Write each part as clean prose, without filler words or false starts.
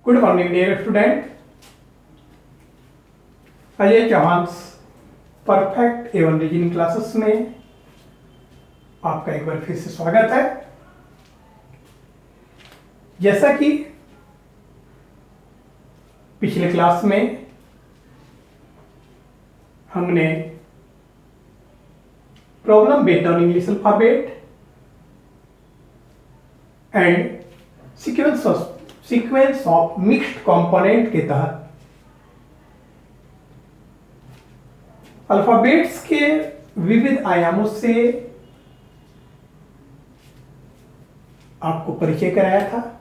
Good morning dear student. Ajay Chauhan perfect एवं reasoning classes में आपका एक बार फिर से स्वागत है। जैसा कि पिछले क्लास में हमने problem based on English alphabet and sequence of mixed component के तहत अल्फाबेट्स के विविध आयामों से आपको परिचय कराया था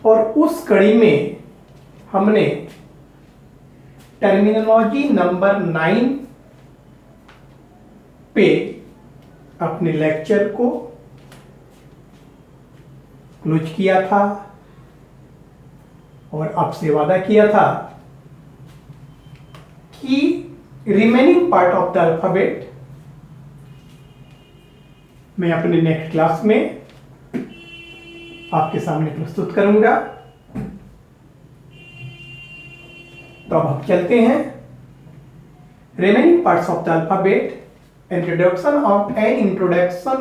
और उस कड़ी में हमने टर्मिनोलॉजी नंबर 9 पे अपने लेक्चर को क्लोज किया था और आपसे वादा किया था कि remaining part of the alphabet मैं अपने नेक्स्ट क्लास में आपके सामने प्रस्तुत करूंगा। तो अब हम चलते हैं remaining parts of the alphabet introduction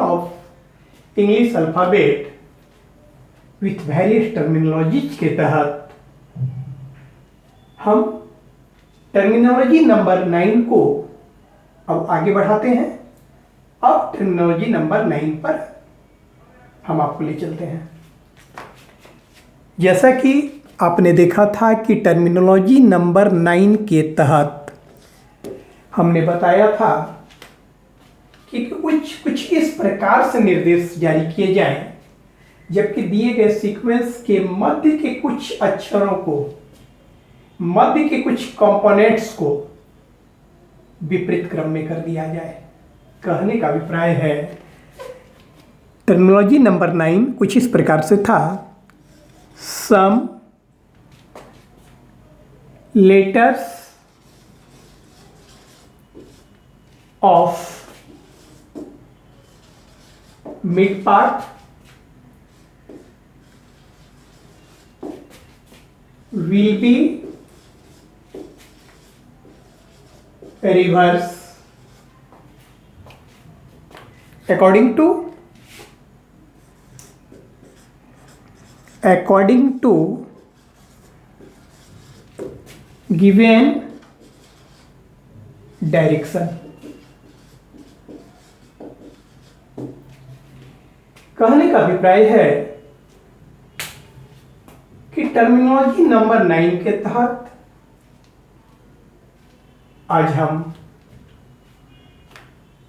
of English alphabet with various terminologies के तहत हम टर्मिनोलॉजी नंबर 9 को अब आगे बढ़ाते हैं। अब टर्मिनोलॉजी नंबर 9 पर हम आपको ले चलते हैं। जैसा कि आपने देखा था कि टर्मिनोलॉजी नंबर 9 के तहत हमने बताया था कि कुछ इस प्रकार से निर्देश जारी किए जाएं जबकि दिए गए सीक्वेंस के मध्य के कुछ अक्षरों को, मध्य के कुछ कंपोनेंट्स को विपरीत क्रम में कर दिया जाए। कहने का अभिप्राय है टर्मिनोलॉजी नंबर 9 कुछ इस प्रकार से था। Some letters of mid part will be reverse according to given direction। कहने का अभिप्राय है कि टर्मिनोलॉजी नंबर 9 के तहत आज हम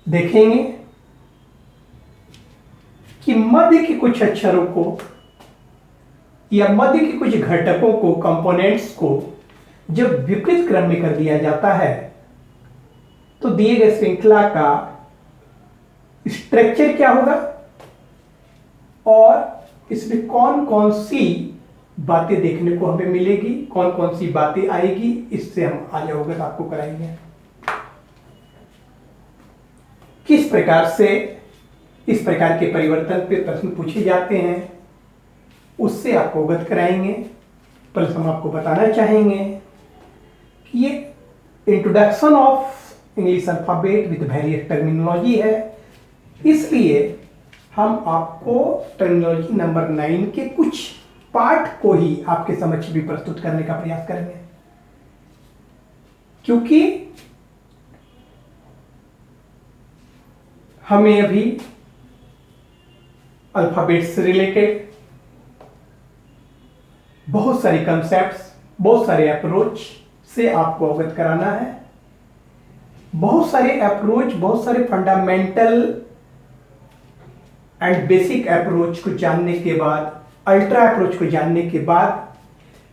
देखेंगे कि मध्य के कुछ अक्षरों को या मध्य के कुछ घटकों को, कंपोनेंट्स को जब विपरीत क्रम में कर दिया जाता है तो दिए गए श्रृंखला का स्ट्रक्चर क्या होगा और इसमें कौन कौन सी बातें देखने को हमें मिलेगी, कौन कौन सी बातें आएगी, इससे हम आज अवगत आपको कराएंगे। किस प्रकार से इस प्रकार के परिवर्तन पे प्रश्न पूछे जाते हैं उससे आपको अवगत कराएंगे। प्लस हम आपको बताना चाहेंगे कि ये introduction of English alphabet with various terminology है, इसलिए हम आपको टर्मिनोलॉजी नंबर 9 के कुछ पार्ट को ही आपके समक्ष भी प्रस्तुत करने का प्रयास करेंगे, क्योंकि हमें अभी अल्फाबेट से रिलेटेड बहुत सारे कंसेप्ट्स, बहुत सारे अप्रोच से आपको अवगत कराना है। बहुत सारे अप्रोच, बहुत सारे फंडामेंटल एंड बेसिक अप्रोच को जानने के बाद, अल्ट्रा अप्रोच को जानने के बाद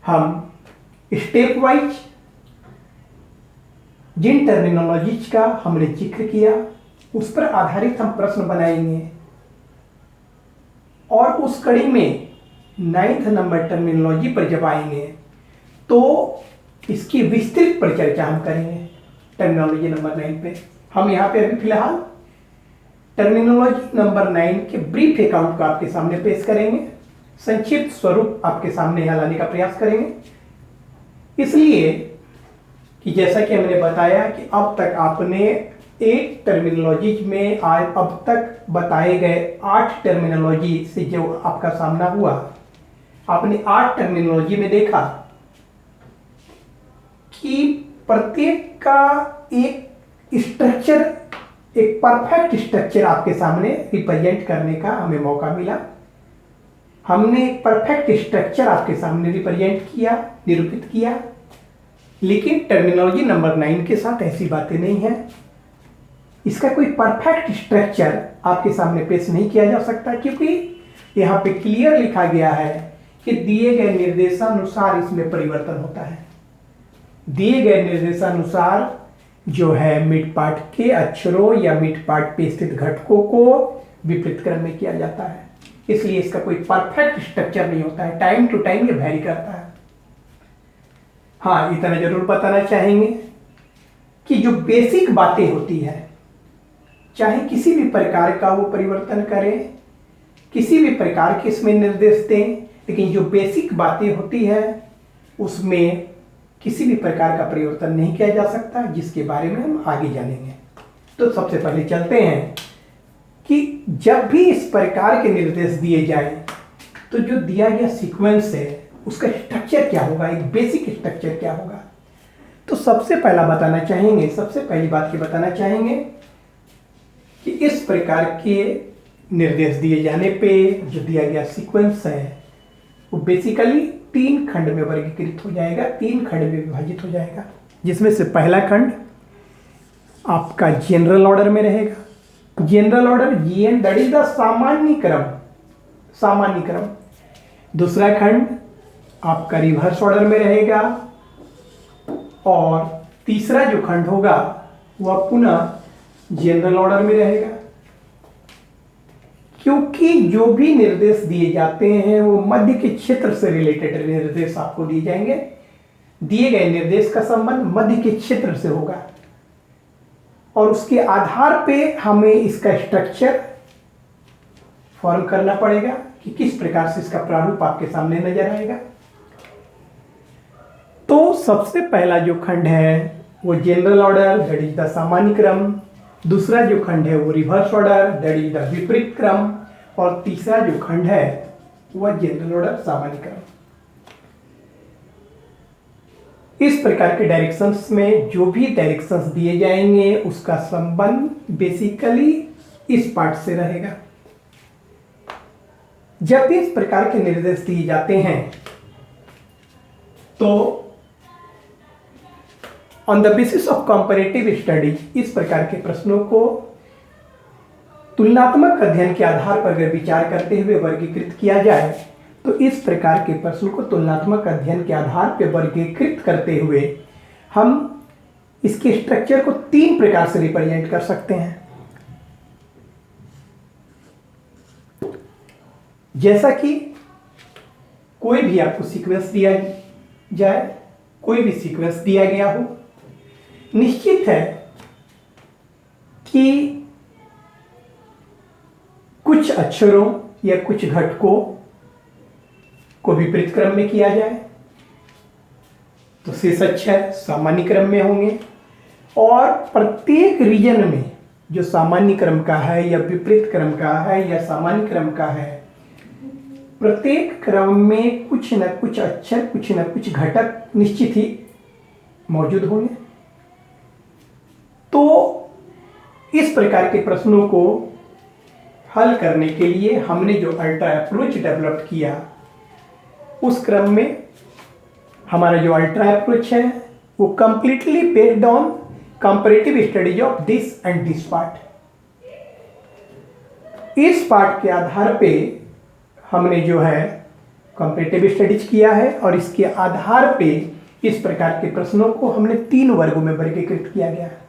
हम स्टेप वाइज जिन टर्मिनोलॉजीज का हमने जिक्र किया उस पर आधारित हम प्रश्न बनाएंगे और उस कड़ी में 9th नंबर टर्मिनोलॉजी पर जब आएंगे तो इसकी विस्तृत परिचर्चा हम करेंगे। टर्मिनोलॉजी नंबर 9 पे हम यहाँ पे अभी फिलहाल टर्मिनोलॉजी नंबर 9 के ब्रीफ अकाउंट को आपके सामने पेश करेंगे संक्षिप्त स्वरूप आपके सामने यहाँ लाने का प्रयास करेंगे। इसलिए कि जैसा कि हमने बताया कि अब तक आपने एक टर्मिनोलॉजी में आज अब तक बताए गए 8 टर्मिनोलॉजी से जो आपका सामना हुआ, आपने 8 टर्मिनोलॉजी में देखा कि प्रत्येक का एक स्ट्रक्चर, एक परफेक्ट स्ट्रक्चर आपके सामने रिप्रेजेंट करने का हमें मौका मिला। हमने एक परफेक्ट स्ट्रक्चर आपके सामने रिप्रेजेंट किया, निरूपित किया। लेकिन टर्मिनोलॉजी नंबर 9 के साथ ऐसी बातें नहीं है। इसका कोई परफेक्ट स्ट्रक्चर आपके सामने पेश नहीं किया जा सकता, क्योंकि यहाँ पे क्लियर लिखा गया है कि दिए गए निर्देशानुसार इसमें परिवर्तन होता है। दिए गए निर्देशानुसार जो है मिड पार्ट के अक्षरों या मिड पार्ट पे स्थित घटकों को विपरीत क्रम में किया जाता है। इसलिए इसका कोई परफेक्ट स्ट्रक्चर नहीं होता है, टाइम टू टाइम ये वैरी करता है। हाँ, इतना जरूर बताना चाहेंगे कि जो बेसिक बातें होती है, चाहे किसी भी प्रकार का वो परिवर्तन करें, किसी भी प्रकार के इसमें निर्देश दें, लेकिन जो बेसिक बातें होती है उसमें किसी भी प्रकार का परिवर्तन नहीं किया जा सकता, जिसके बारे में हम आगे जानेंगे। तो सबसे पहले चलते हैं कि जब भी इस प्रकार के निर्देश दिए जाए तो जो दिया गया सीक्वेंस है उसका स्ट्रक्चर क्या होगा, एक बेसिक स्ट्रक्चर क्या होगा। तो सबसे पहला बताना चाहेंगे, सबसे पहली बात ये बताना चाहेंगे कि इस प्रकार के निर्देश दिए जाने पे जो दिया गया सीक्वेंस है वो बेसिकली 3 खंड में वर्गीकृत हो जाएगा, 3 खंड में विभाजित हो जाएगा। जिसमें से पहला खंड आपका जनरल ऑर्डर में रहेगा। General order GN, that is the सामान्य क्रम, सामान्य क्रम। दूसरा खंड आपका रिवर्स ऑर्डर में रहेगा और तीसरा जो खंड होगा वह पुनः जनरल ऑर्डर में रहेगा। क्योंकि जो भी निर्देश दिए जाते हैं वो मध्य के क्षेत्र से रिलेटेड निर्देश आपको दिए जाएंगे। दिए गए निर्देश का संबंध मध्य के क्षेत्र से होगा और उसके आधार पे हमें इसका स्ट्रक्चर फॉर्म करना पड़ेगा कि किस प्रकार से इसका प्रारूप आपके सामने नजर आएगा। तो सबसे पहला जो खंड है वो general order, that is the सामान्य क्रम। दूसरा जो खंड है वो reverse order, that is the विपरीत क्रम। और तीसरा जो खंड है वह जनरल ऑर्डर, सामान्य क्रम। इस प्रकार के डायरेक्शंस में जो भी डायरेक्शंस दिए जाएंगे उसका संबंध बेसिकली इस पार्ट से रहेगा। जब भी इस प्रकार के निर्देश दिए जाते हैं तो on the basis of comparative studies इस प्रकार के प्रश्नों को तुलनात्मक अध्ययन के आधार पर अगर विचार करते हुए वर्गीकृत किया जाए तो इस प्रकार के प्रश्न को तुलनात्मक अध्ययन के आधार पर वर्गीकृत करते हुए हम इसके स्ट्रक्चर को 3 प्रकार से रिप्रेजेंट कर सकते हैं। जैसा कि कोई भी आपको सीक्वेंस दिया जाए, कोई भी सीक्वेंस दिया गया हो, निश्चित है कि कुछ अक्षरों या कुछ घटकों को विपरीत क्रम में किया जाए तो शेष अक्षर सामान्य क्रम में होंगे और प्रत्येक रीजन में जो सामान्य क्रम का है या विपरीत क्रम का है या सामान्य क्रम का है, प्रत्येक क्रम में कुछ न कुछ अक्षर, कुछ न कुछ घटक निश्चित ही मौजूद होंगे। तो इस प्रकार के प्रश्नों को हल करने के लिए हमने जो अल्ट्रा अप्रोच डेवलप किया उस क्रम में हमारा जो अल्ट्रा अप्रोच है वो completely based on comparative studies of this and this part. इस पार्ट के आधार पे हमने जो है कंपैरेटिव स्टडीज किया है और इसके आधार पे इस प्रकार के प्रश्नों को हमने 3 वर्गों में वर्गीकृत किया गया है।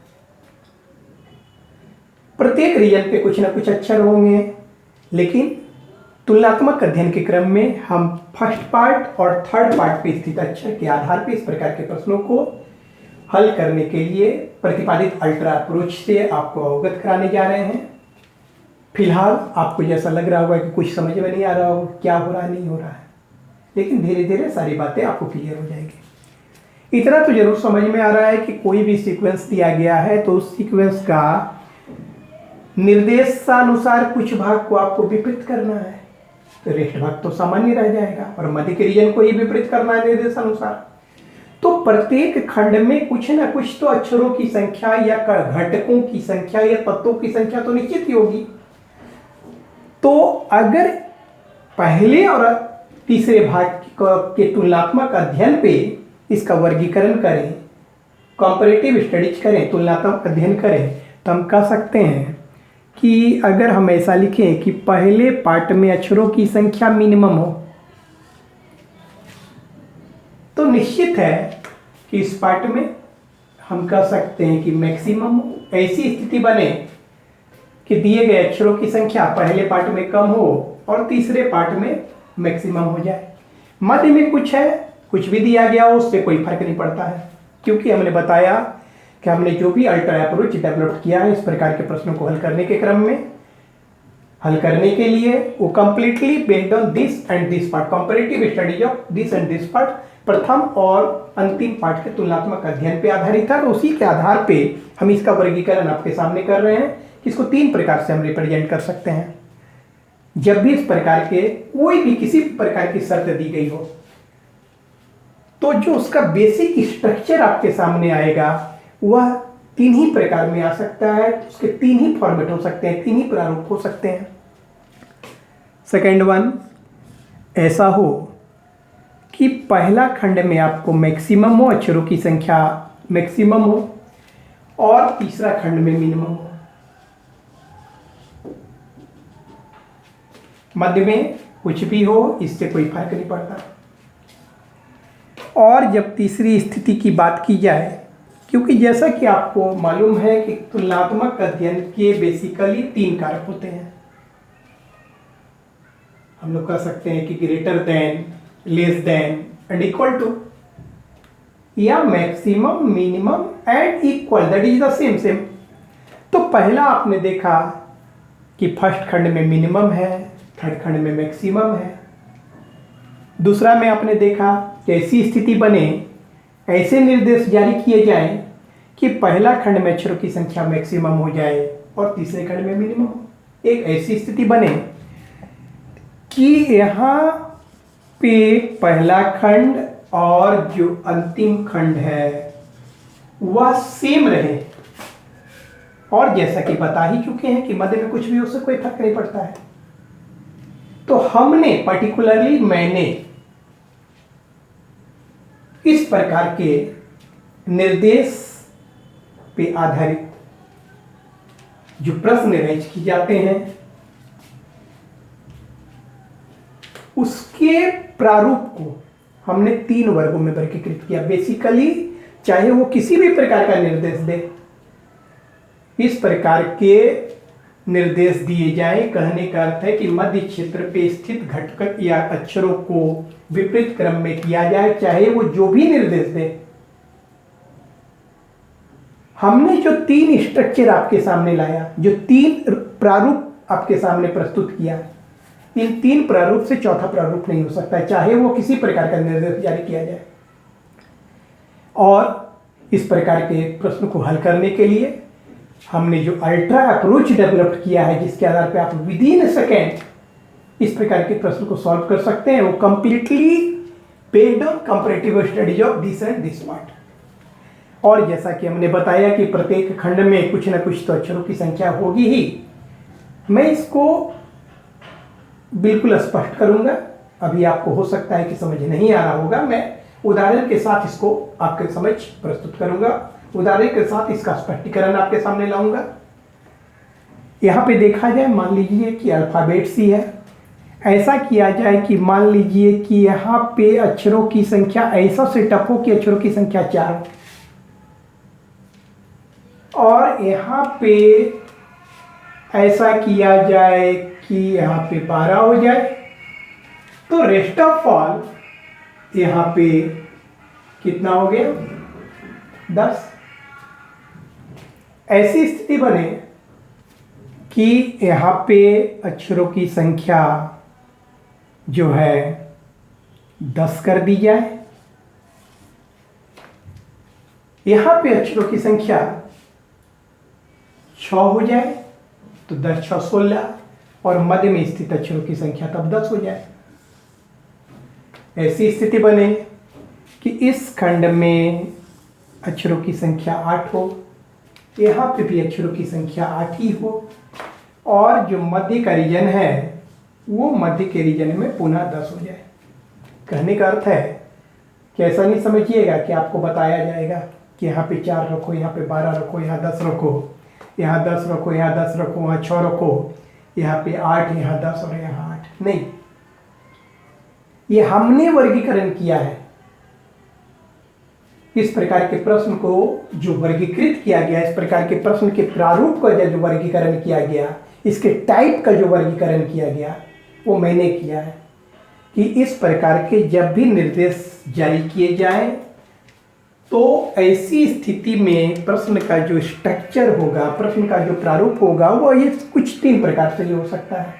प्रत्येक रीजन पे कुछ ना कुछ अक्षर होंगे, लेकिन तुलनात्मक अध्ययन के क्रम में हम फर्स्ट पार्ट और थर्ड पार्ट पे स्थित अक्षर के आधार पे इस प्रकार के प्रश्नों को हल करने के लिए प्रतिपादित अल्ट्रा अप्रोच से आपको अवगत कराने जा रहे हैं। फिलहाल आपको जैसा लग रहा होगा कि कुछ समझ में नहीं आ रहा होगा, क्या हो रहा है नहीं हो रहा है, लेकिन धीरे धीरे सारी बातें आपको क्लियर हो जाएगी। इतना तो जरूर समझ में आ रहा है कि कोई भी सीक्वेंस दिया गया है तो उस सीक्वेंस का निर्देशानुसार कुछ भाग को आपको विपरीत करना है, तो रेस्ट भाग तो सामान्य रह जाएगा और मध्य के रीजन को ही विपरीत करना है निर्देशानुसार। तो प्रत्येक खंड में कुछ ना कुछ तो अक्षरों की संख्या या घटकों की संख्या या तत्वों की संख्या तो निश्चित ही होगी। तो अगर पहले और तीसरे भाग के तुलनात्मक अध्ययन पे इसका वर्गीकरण करें, कंपैरेटिव स्टडीज करें, तुलनात्मक अध्ययन करें, तो हम कह सकते हैं कि अगर हम ऐसा लिखें कि पहले पार्ट में अक्षरों की संख्या मिनिमम हो, तो निश्चित है कि इस पार्ट में हम कह सकते हैं कि मैक्सिमम हो। ऐसी स्थिति बने कि दिए गए अक्षरों की संख्या पहले पार्ट में कम हो और तीसरे पार्ट में मैक्सिमम हो जाए। मध्य में कुछ है, कुछ भी दिया गया हो उससे कोई फर्क नहीं पड़ता है, क्योंकि हमने बताया कि हमने जो भी अल्ट्रा अप्रोच डेवलप किया है इस प्रकार के प्रश्नों को हल करने के क्रम में, हल करने के लिए वो completely based on this and this part, comparative studies of this and this part, प्रथम और अंतिम पार्ट के तुलनात्मक अध्ययन पे आधारित है। और उसी के आधार पे हम इसका वर्गीकरण आपके सामने कर रहे हैं कि इसको 3 प्रकार से हम रिप्रेजेंट कर सकते हैं। जब भी इस प्रकार के कोई भी किसी प्रकार की शर्त दी गई हो तो जो उसका बेसिक स्ट्रक्चर आपके सामने आएगा वह 3 ही प्रकार में आ सकता है, उसके 3 ही फॉर्मेट हो सकते हैं, 3 ही प्रारूप हो सकते हैं। सेकेंड वन ऐसा हो कि पहला खंड में आपको मैक्सिमम हो, अक्षरों की संख्या मैक्सिमम हो, और तीसरा खंड में मिनिमम हो। मध्य में कुछ भी हो, इससे कोई फर्क नहीं पड़ता। और जब तीसरी स्थिति की बात की जाए, क्योंकि जैसा कि आपको मालूम है कि तुलनात्मक अध्ययन के बेसिकली 3 कारक होते हैं। हम लोग कह सकते हैं कि greater than, less than and equal to, या maximum, minimum and equal, that is the same. तो पहला आपने देखा कि फर्स्ट खंड में मिनिमम है, थर्ड खंड में मैक्सिमम है। दूसरा में आपने देखा कि ऐसी स्थिति बने, ऐसे निर्देश जारी किए जाएं कि पहला खंड में अक्षरों की संख्या मैक्सिमम हो जाए और तीसरे खंड में मिनिमम हो। एक ऐसी स्थिति बने कि यहाँ पे पहला खंड और जो अंतिम खंड है वह सेम रहे, और जैसा कि बता ही चुके हैं कि मध्य में कुछ भी उससे कोई फर्क नहीं पड़ता है। तो हमने पर्टिकुलरली मैंने इस प्रकार के निर्देश पे आधारित जो प्रश्न रेज किए जाते हैं उसके प्रारूप को हमने 3 वर्गों में वर्गीकृत किया। बेसिकली चाहे वो किसी भी प्रकार का निर्देश दे, इस प्रकार के निर्देश दिए जाएं, कहने का अर्थ है कि मध्य क्षेत्र पे स्थित घटक या अक्षरों को विपरीत क्रम में किया जाए, चाहे वो जो भी निर्देश दे। हमने जो 3 स्ट्रक्चर आपके सामने लाया, जो 3 प्रारूप आपके सामने प्रस्तुत किया, इन 3 प्रारूप से चौथा प्रारूप नहीं हो सकता, चाहे वो किसी प्रकार का निर्देश जारी किया जाए। और इस प्रकार के प्रश्न को हल करने के लिए हमने जो अल्ट्रा अप्रोच डेवलप किया है, जिसके आधार पे आप विदिन सेकेंड इस प्रकार के प्रश्न को सॉल्व कर सकते हैं, वो completely based on comparative studies of this and this part. और जैसा कि हमने बताया कि प्रत्येक खंड में कुछ ना कुछ तो अक्षरों की संख्या होगी ही। मैं इसको बिल्कुल स्पष्ट करूंगा, अभी आपको हो सकता है कि समझ नहीं आ रहा होगा, मैं उदाहरण के साथ इसको आपके समझ प्रस्तुत करूंगा, उदाहरण के साथ इसका स्पष्टीकरण आपके सामने लाऊंगा। यहाँ पे देखा जाए, मान लीजिए कि अल्फाबेट सी है, ऐसा किया जाए कि मान लीजिए कि यहाँ पे अक्षरों की संख्या ऐसा सेटअप हो कि अक्षरों की संख्या 4 हो, और यहाँ पे ऐसा किया जाए कि यहाँ पे 12 हो जाए, तो रेस्ट ऑफ ऑल यहाँ पे कितना हो गया? 10। ऐसी स्थिति बने कि यहाँ पे अक्षरों की संख्या जो है 10 कर दी जाए, यहाँ पे अक्षरों की संख्या 6 हो जाए, तो 10 6 16, और मध्य में स्थित अक्षरों की संख्या तब 10 हो जाए। ऐसी स्थिति बने कि इस खंड में अक्षरों की संख्या 8 हो, यहाँ पे भी अक्षरों की संख्या 8 ही हो, और जो मध्य का रीजन है वो मध्य के रीजन में पुनः 10 हो जाए। कहने का अर्थ है कि ऐसा नहीं समझिएगा कि आपको बताया जाएगा कि यहाँ पे 4 रखो, यहाँ पे 12 रखो, यहाँ 10 रखो, यहाँ 10 रखो, यहाँ 10 रखो, वहाँ 6 रखो, यहाँ पे 8, यहाँ 10 और यहाँ 8। नहीं, ये हमने वर्गीकरण किया है। इस प्रकार के प्रश्न को जो वर्गीकृत किया गया, इस प्रकार के प्रश्न के प्रारूप का जो वर्गीकरण किया गया, इसके टाइप का जो वर्गीकरण किया गया, वो मैंने किया है कि इस प्रकार के जब भी निर्देश जारी किए जाएं तो ऐसी स्थिति में प्रश्न का जो स्ट्रक्चर होगा, प्रश्न का जो प्रारूप होगा, वो ये कुछ 3 प्रकार से हो सकता है।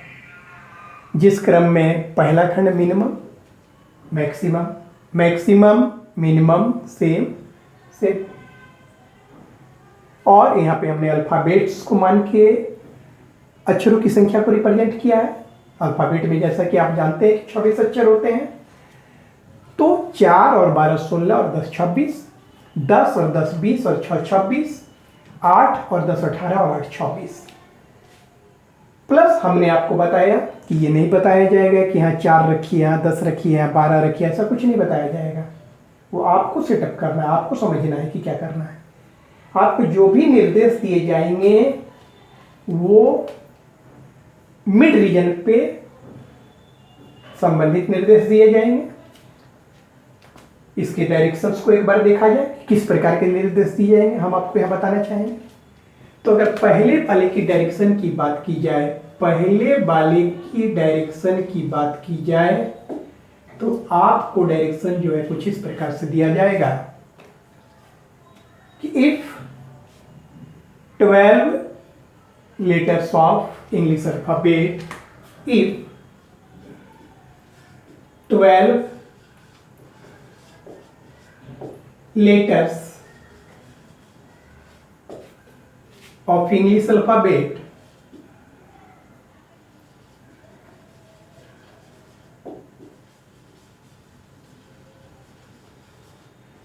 जिस क्रम में पहला खंड minimum, maximum, maximum, minimum, same, same, और यहाँ पे हमने अल्फाबेट्स को मान के अक्षरों की संख्या को रिप्रेजेंट किया है। अल्फाबेट में जैसा कि आप जानते हैं 26 अक्षर होते हैं, तो 4 और 12 16 और 10 26, 10 और 10 20 और 6 26, 8 और 10 18 और 8 26। प्लस हमने आपको बताया कि ये नहीं बताया जाएगा कि यहाँ 4 रखिए, यहाँ 10 रखिए, यहाँ 12 रखिए, ऐसा कुछ नहीं बताया जाएगा। वो आपको सेटअप करना है, आपको समझना है कि क्या करना है। आपको जो भी निर्देश दिए जाएंगे वो मिड रीजन पे संबंधित निर्देश दिए जाएंगे। इसके डायरेक्शंस को एक बार देखा जाए, किस प्रकार के निर्देश दिए जाएंगे, हम आपको यहां बताना चाहेंगे। तो अगर पहले वाले की डायरेक्शन की बात की जाए, पहले वाले की डायरेक्शन की बात की जाए तो आपको डायरेक्शन जो है कुछ इस प्रकार से दिया जाएगा कि if 12 letters of English alphabet, if 12 letters of English alphabet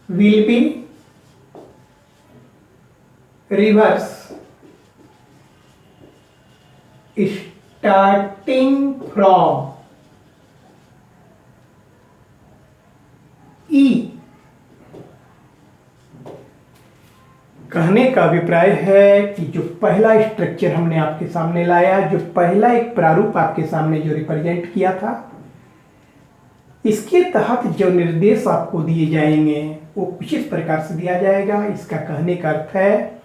will be reverse starting from E। कहने का अभिप्राय है कि जो पहला स्ट्रक्चर हमने आपके सामने लाया, जो पहला एक प्रारूप आपके सामने जो रिप्रेजेंट किया था, इसके तहत जो निर्देश आपको दिए जाएंगे वो कुछ इस प्रकार से दिया जाएगा। इसका कहने का अर्थ है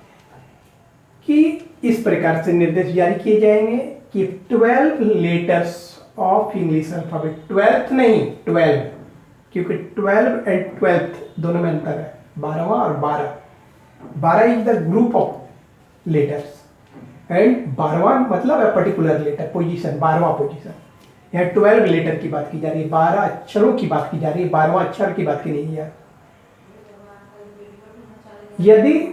कि इस प्रकार से निर्देश जारी किए जाएंगे कि 12 letters of English alphabet, 12th नहीं 12, क्योंकि 12 एंड 12th दोनों में अंतर है, 12वां और 12। 12 is the group of letters and 12वां मतलब है पर्टिकुलर लेटर, पोजीशन, 12वां पोजीशन। यहाँ 12 लेटर की बात की जा रही है, 12 अक्षरों की बात की जा रही है, 12वां अक्षर की बात की नहीं है। यदि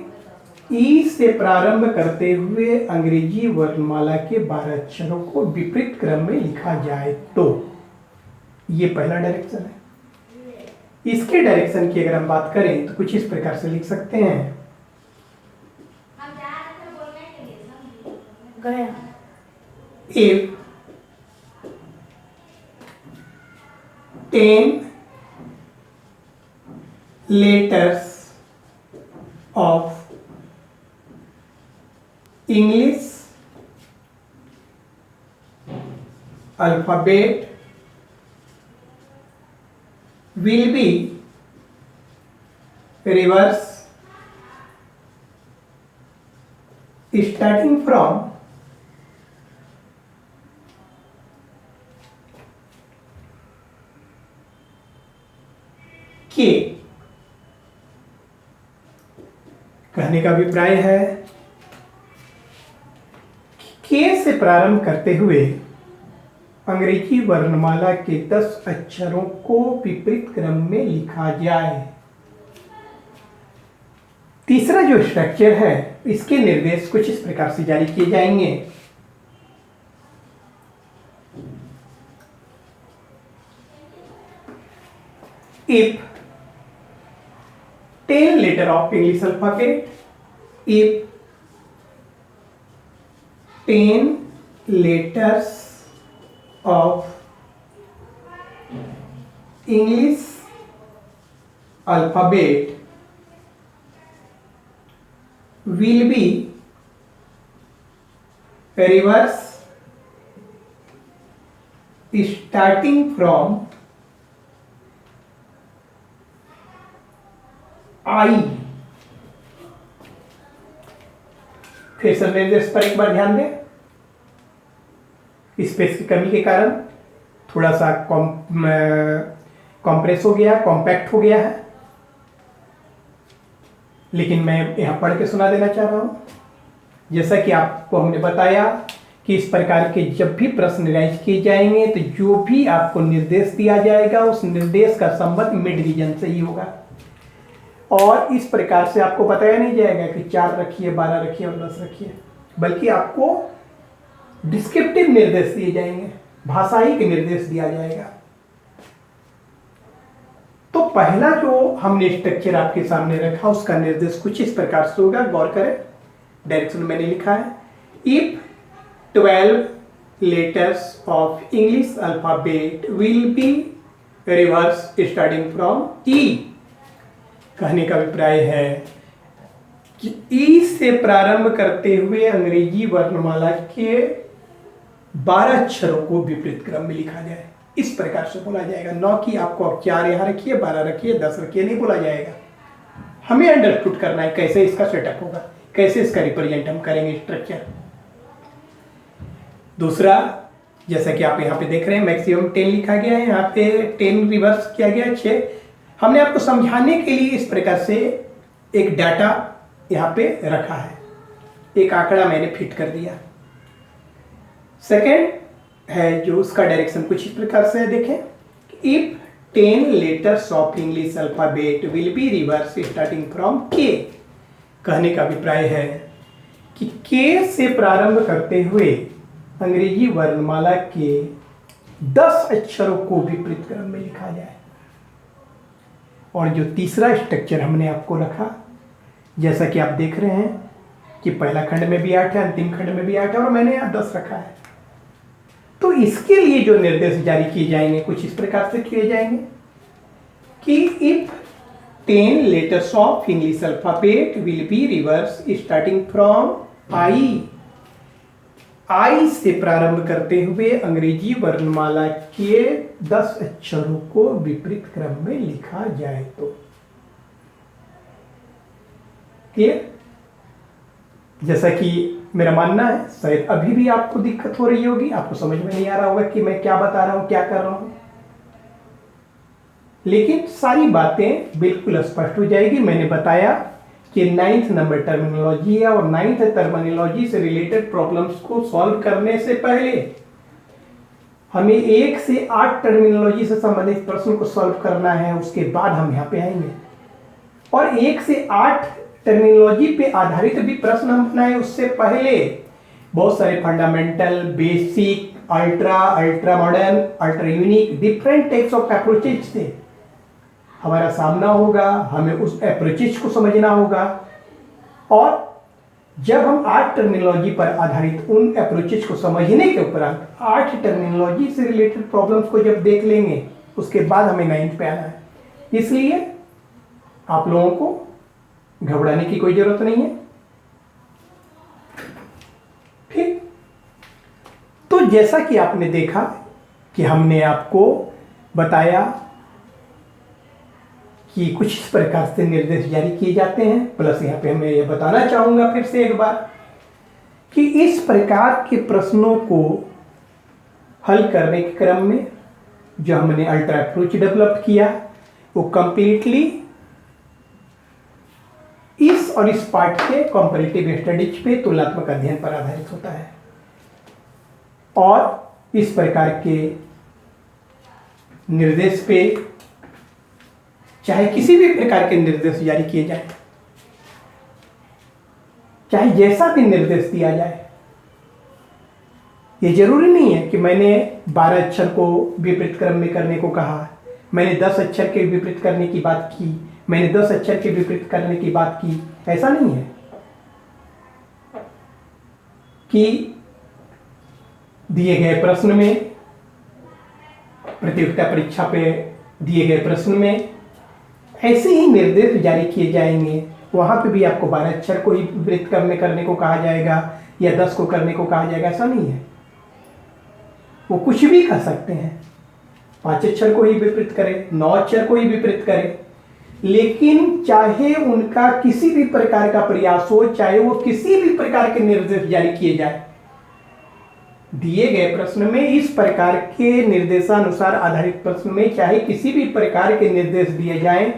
ई से प्रारंभ करते हुए अंग्रेजी वर्णमाला के 12 अक्षरों को विपरीत क्रम में लिखा जाए तो ये पहला डायरेक्शन है। इसके डायरेक्शन की अगर हम बात करें तो कुछ इस प्रकार से लिख सकते हैं, if 10 letters of English alphabet will be reverse starting from K। कहने का अभिप्राय है K से प्रारंभ करते हुए अंग्रेजी वर्णमाला के 10 अक्षरों को विपरीत क्रम में लिखा जाए। तीसरा जो स्ट्रक्चर है, इसके निर्देश कुछ इस प्रकार से जारी किए जाएंगे। If 10 letter of English alphabet, if 10 letters of English alphabet will be reverse starting from I। फिर से निर्देश पर एक बार ध्यान दें। स्पेस की कमी के कारण थोड़ा सा कॉम्प्रेस हो गया, कॉम्पैक्ट हो गया है, लेकिन मैं यहां पढ़ के सुना देना चाह रहा हूं। जैसा कि आपको हमने बताया कि इस प्रकार के जब भी प्रश्न राइज किए जाएंगे तो जो भी आपको निर्देश दिया जाएगा उस निर्देश का संबंध मिड रीजन से ही होगा, और इस प्रकार से आपको बताया नहीं जाएगा कि 4 रखिए, 12 रखिए और 10 रखिए, बल्कि आपको डिस्क्रिप्टिव निर्देश दिए जाएंगे, भाषाई के निर्देश दिया जाएगा। तो पहला जो हमने स्ट्रक्चर आपके सामने रखा उसका निर्देश कुछ इस प्रकार से होगा, गौर करें। डायरेक्शन मैंने लिखा है, if 12 letters of English alphabet will be reverse starting from E. कहने का अभिप्राय है कि ई से प्रारंभ करते हुए अंग्रेजी वर्णमाला के 12 अक्षरों को विपरीत क्रम में लिखा जाए, इस प्रकार से बोला जाएगा। न कि आपको अब 4 यहां रखिए, 12 रखिए, 10 रखिए, नहीं बोला जाएगा। हमें अंडरस्टूड करना है कैसे इसका सेटअप होगा, कैसे इसका रिप्रेजेंट हम करेंगे स्ट्रक्चर। दूसरा, जैसा कि आप यहाँ पे देख रहे हैं, मैक्सिमम 10 लिखा गया है, यहाँ पे 10 रिवर्स किया गया 6। हमने आपको समझाने के लिए इस प्रकार से एक डाटा यहाँ पे रखा है, एक आंकड़ा मैंने फिट कर दिया। सेकेंड है जो उसका डायरेक्शन कुछ इस प्रकार से है, देखें। If 10 letters of English alphabet will be reverse starting from के। कहने का अभिप्राय है कि के से प्रारंभ करते हुए अंग्रेजी वर्णमाला के 10 अक्षरों को विपरीत क्रम में लिखा जाए। और जो तीसरा स्ट्रक्चर हमने आपको रखा, जैसा कि आप देख रहे हैं कि पहला खंड में भी 8 है, अंतिम खंड में भी 8 है, और मैंने यहाँ 10 रखा है। तो इसके लिए जो निर्देश जारी किए जाएंगे कुछ इस प्रकार से किए जाएंगे कि if 10 letters of English alphabet will be reverse starting from I से प्रारंभ करते हुए अंग्रेजी वर्णमाला के 10 अक्षरों को विपरीत क्रम में लिखा जाए तो। क्लियर? जैसा कि मेरा मानना है, शायद अभी भी आपको दिक्कत हो रही होगी, आपको समझ में नहीं आ रहा होगा कि मैं क्या बता रहा हूं, क्या कर रहा हूं, लेकिन सारी बातें बिल्कुल स्पष्ट हो जाएगी। मैंने बताया कि 9th नंबर टर्मिनोलॉजी है, और 9th टर्मिनोलॉजी से रिलेटेड प्रॉब्लम्स को सॉल्व करने से पहले हमें 1 से 8 टर्मिनोलॉजी से संबंधित प्रश्न को सॉल्व करना है, उसके बाद हम यहाँ पे आएंगे। और 1 से 8 टर्मिनोलॉजी पे आधारित भी प्रश्न हम बनाए उससे पहले बहुत सारे fundamental, basic, ultra, ultra modern, ultra unique, different types of approaches से हमारा सामना होगा, हमें उस अप्रोचेज को समझना होगा। और जब हम 8 टर्मिनोलॉजी पर आधारित उन अप्रोचेज को समझने के उपरांत 8 टर्मिनोलॉजी से रिलेटेड प्रॉब्लम्स को जब देख लेंगे, उसके बाद हमें 9th पे आना है। इसलिए आप लोगों को घबराने की कोई जरूरत नहीं है, ठीक। तो जैसा कि आपने देखा कि हमने आपको बताया कि कुछ इस प्रकार से निर्देश जारी किए जाते हैं। प्लस यहाँ पे मैं ये बताना चाहूंगा फिर से एक बार कि इस प्रकार के प्रश्नों को हल करने के क्रम में जो हमने अल्ट्रा अप्रोच डेवलप किया वो कंप्लीटली इस और इस पार्ट के कॉम्परेटिव स्टडीज पे, तुलनात्मक अध्ययन पर आधारित होता है। और इस प्रकार के निर्देश पे चाहे किसी भी प्रकार के निर्देश जारी किए जाए, चाहे जैसा भी निर्देश दिया जाए, ये जरूरी नहीं है कि मैंने 12 अक्षर को विपरीत क्रम में करने को कहा, मैंने 10 अक्षर के विपरीत करने की बात की, मैंने 10 अक्षर के विपरीत करने की बात की। ऐसा नहीं है कि दिए गए प्रश्न में, प्रतियोगिता परीक्षा पे दिए गए प्रश्न में ऐसे ही निर्देश जारी किए जाएंगे, वहां पे भी आपको 12 अक्षर को ही विपरीत क्रम में करने को कहा जाएगा या 10 को करने को कहा जाएगा। ऐसा नहीं है, वो कुछ भी कर सकते हैं, 5 अक्षर को ही विपरीत करें, 9 अक्षर को ही विपरीत करें, लेकिन चाहे उनका किसी भी प्रकार का प्रयास हो, चाहे वो किसी भी प्रकार के निर्देश जारी किए जाए, दिए गए प्रश्न में इस प्रकार के निर्देशानुसार आधारित प्रश्न में चाहे किसी भी प्रकार के निर्देश दिए जाएं,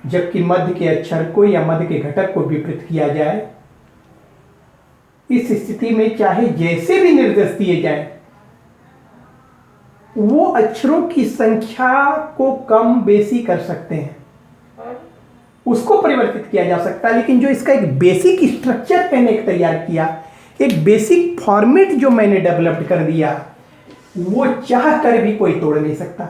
जबकि मध्य के अक्षर को या मध्य के घटक को विपरीत किया जाए, इस स्थिति में चाहे जैसे भी निर्देश दिए जाएं, वो अक्षरों की संख्या को कम बेसी कर सकते हैं, उसको परिवर्तित किया जा सकता है। लेकिन जो इसका एक बेसिक स्ट्रक्चर मैंने तैयार किया, एक बेसिक फॉर्मेट जो मैंने डेवलप कर दिया, वो चाह कर भी कोई तोड़ नहीं सकता।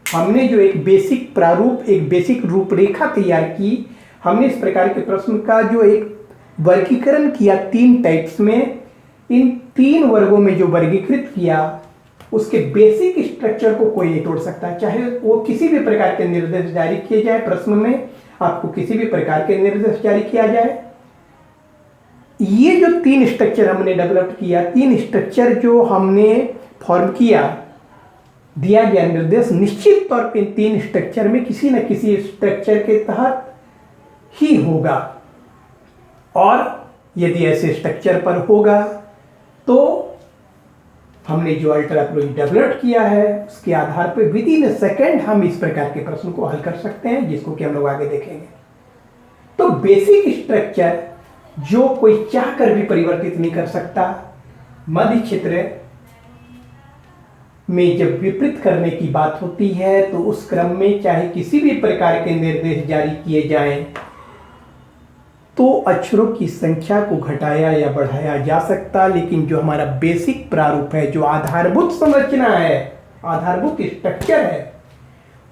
हमने जो एक बेसिक प्रारूप, एक बेसिक रूपरेखा तैयार की, हमने इस प्रकार के प्रश्न का जो एक वर्गीकरण किया 3 टाइप्स में, इन 3 वर्गों में जो वर्गीकृत किया, उसके बेसिक स्ट्रक्चर को कोई नहीं तोड़ सकता। चाहे वो किसी भी प्रकार के निर्देश जारी किए जाए, प्रश्न में आपको किसी भी प्रकार के निर्देश जारी किया जाए, ये जो 3 स्ट्रक्चर हमने डेवलप किया, 3 स्ट्रक्चर जो हमने फॉर्म किया, दिया गया निर्देश निश्चित तौर पे 3 स्ट्रक्चर में किसी न किसी स्ट्रक्चर के तहत ही होगा। और यदि ऐसे स्ट्रक्चर पर होगा तो हमने जो अल्ट्रा अप्रोच डेवलप किया है, उसके आधार पर विदिन सेकेंड हम इस प्रकार के प्रश्न को हल कर सकते हैं, जिसको कि हम लोग आगे देखेंगे। तो बेसिक स्ट्रक्चर जो कोई चाह कर भी परिवर्तित नहीं कर सकता, मध्य क्षेत्र में जब विपरीत करने की बात होती है तो उस क्रम में चाहे किसी भी प्रकार के निर्देश जारी किए जाएं, तो अक्षरों की संख्या को घटाया या बढ़ाया जा सकता, लेकिन जो हमारा बेसिक प्रारूप है, जो आधारभूत संरचना है, आधारभूत स्ट्रक्चर है,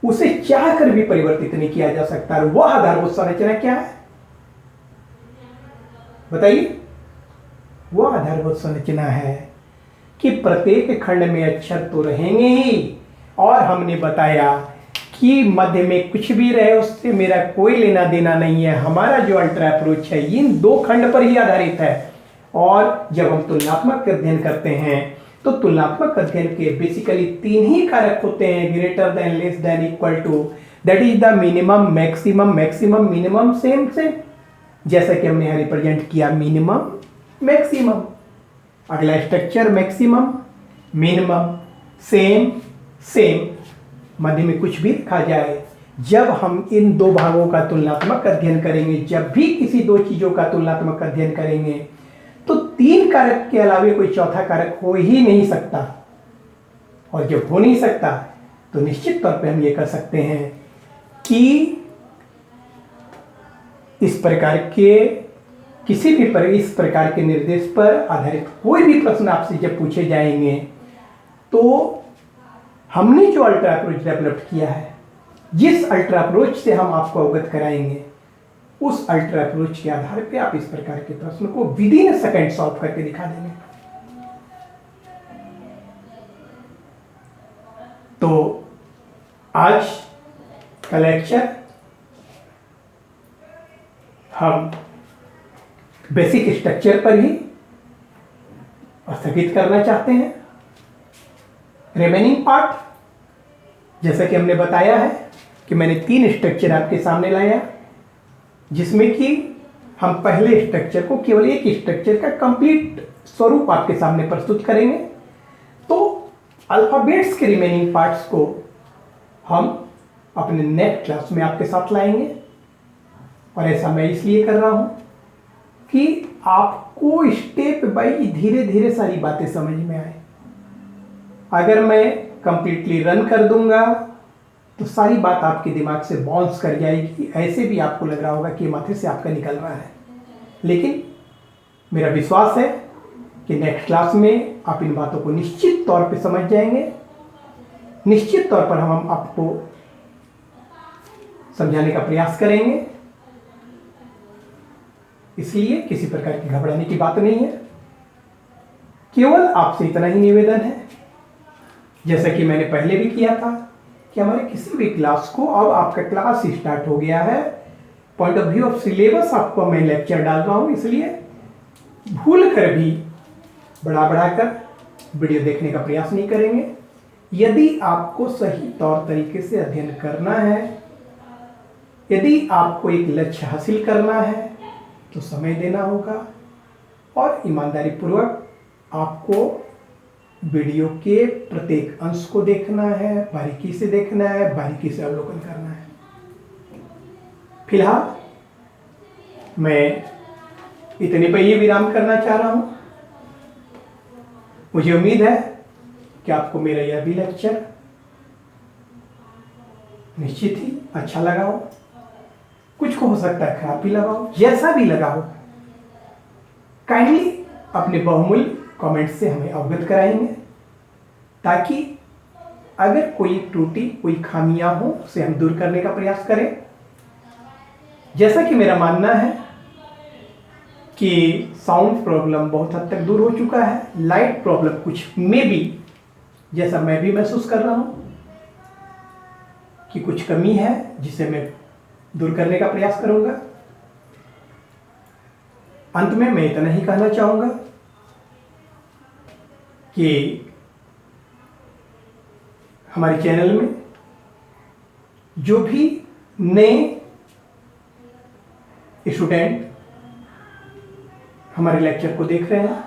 उसे चाह कर भी परिवर्तित नहीं किया जा सकता। वह आधारभूत संरचना क्या है बताइए? वह आधारभूत संरचना है कि प्रत्येक खंड में अक्षर तो रहेंगे ही, और हमने बताया कि मध्य में कुछ भी रहे उससे मेरा कोई लेना देना नहीं है। हमारा जो अल्ट्रा अप्रोच है इन 2 खंड पर ही आधारित है। और जब हम तुलनात्मक अध्ययन करते हैं तो तुलनात्मक अध्ययन के बेसिकली 3 ही कारक होते हैं, greater than, less than, equal to, that is the minimum, maximum, maximum, minimum, same same. जैसा कि हमने यहाँ रिप्रेजेंट किया मिनिमम, मैक्सिमम, अगला structure maximum, minimum, same, same, मध्य में कुछ भी रखा जाए। जब हम इन 2 भागों का तुलनात्मक अध्ययन करेंगे, जब भी किसी 2 चीजों का तुलनात्मक अध्ययन करेंगे, तो 3 कारक के अलावा कोई चौथा कारक हो ही नहीं सकता। और जब हो नहीं सकता तो निश्चित तौर पे हम ये कर सकते हैं कि इस प्रकार के किसी भी इस प्रकार के निर्देश पर आधारित कोई भी प्रश्न आपसे जब पूछे जाएंगे, तो हमने जो अल्ट्रा अप्रोच डेवलप किया है, जिस अल्ट्रा अप्रोच से हम आपको अवगत कराएंगे, उस अल्ट्रा अप्रोच के आधार पे आप इस प्रकार के प्रश्न को विदिन सेकंड सॉल्व करके दिखा देंगे। तो आज का लेक्चर हम बेसिक स्ट्रक्चर पर ही स्थगित करना चाहते हैं। रिमेनिंग पार्ट, जैसा कि हमने बताया है कि मैंने 3 स्ट्रक्चर आपके सामने लाया, जिसमें कि हम पहले स्ट्रक्चर को, केवल एक स्ट्रक्चर का कंप्लीट स्वरूप आपके सामने प्रस्तुत करेंगे। तो अल्फाबेट्स के रिमेनिंग पार्ट्स को हम अपने नेक्स्ट क्लास में आपके साथ लाएंगे। और ऐसा मैं इसलिए कर रहा हूं कि आपको स्टेप बाई धीरे धीरे सारी बातें समझ में आए। अगर मैं कंप्लीटली रन कर दूंगा तो सारी बात आपके दिमाग से बाउंस कर जाएगी, ऐसे भी आपको लग रहा होगा कि माथे से आपका निकल रहा है। लेकिन मेरा विश्वास है कि नेक्स्ट क्लास में आप इन बातों को निश्चित तौर पे समझ जाएंगे। निश्चित तौर पर हम आपको समझाने का प्रयास करेंगे, इसलिए किसी प्रकार की घबराने की बात नहीं है। केवल आपसे इतना ही निवेदन है, जैसा कि मैंने पहले भी किया था, कि हमारे किसी भी क्लास को, अब आपका क्लास स्टार्ट हो गया है, point of view of syllabus आपको मैं लेक्चर डाल रहा हूं, इसलिए भूल कर भी बढ़ाकर वीडियो देखने का प्रयास नहीं करेंगे। यदि आपको सही तौर तरीके से अध्ययन करना है, यदि आपको एक लक्ष्य हासिल करना है, तो समय देना होगा और ईमानदारी पूर्वक आपको वीडियो के प्रत्येक अंश को देखना है, बारीकी से देखना है, बारीकी से अवलोकन करना है। फिलहाल मैं इतने पर ही विराम करना चाह रहा हूं। मुझे उम्मीद है कि आपको मेरा यह भी लेक्चर निश्चित ही अच्छा लगा हो। कुछ को हो सकता है खराब भी लगा हो, जैसा भी लगा हो काइंडली अपने बहुमूल्य कमेंट से हमें अवगत कराएंगे, ताकि अगर कोई त्रुटि, कोई खामियां हो, उसे हम दूर करने का प्रयास करें। जैसा कि मेरा मानना है कि साउंड प्रॉब्लम बहुत हद तक दूर हो चुका है, लाइट प्रॉब्लम कुछ में भी, जैसा मैं भी महसूस कर रहा हूं कि कुछ कमी है, जिसे मैं दूर करने का प्रयास करूंगा। अंत में मैं इतना ही कहना चाहूंगा कि हमारे चैनल में जो भी नए स्टूडेंट हमारे लेक्चर को देख रहे हैं,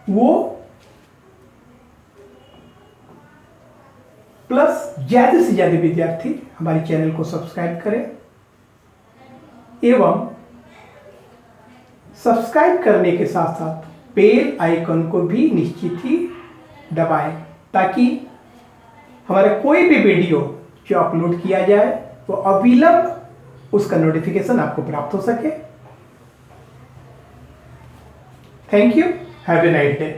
वो प्लस ज्यादा से ज्यादा विद्यार्थी हमारे चैनल को सब्सक्राइब करें एवं सब्सक्राइब करने के साथ साथ बेल आइकन को भी निश्चित ही दबाएं, ताकि हमारा कोई भी वीडियो जो अपलोड किया जाए वो अविलंब उसका नोटिफिकेशन आपको प्राप्त हो सके। Thank you, have a nice day.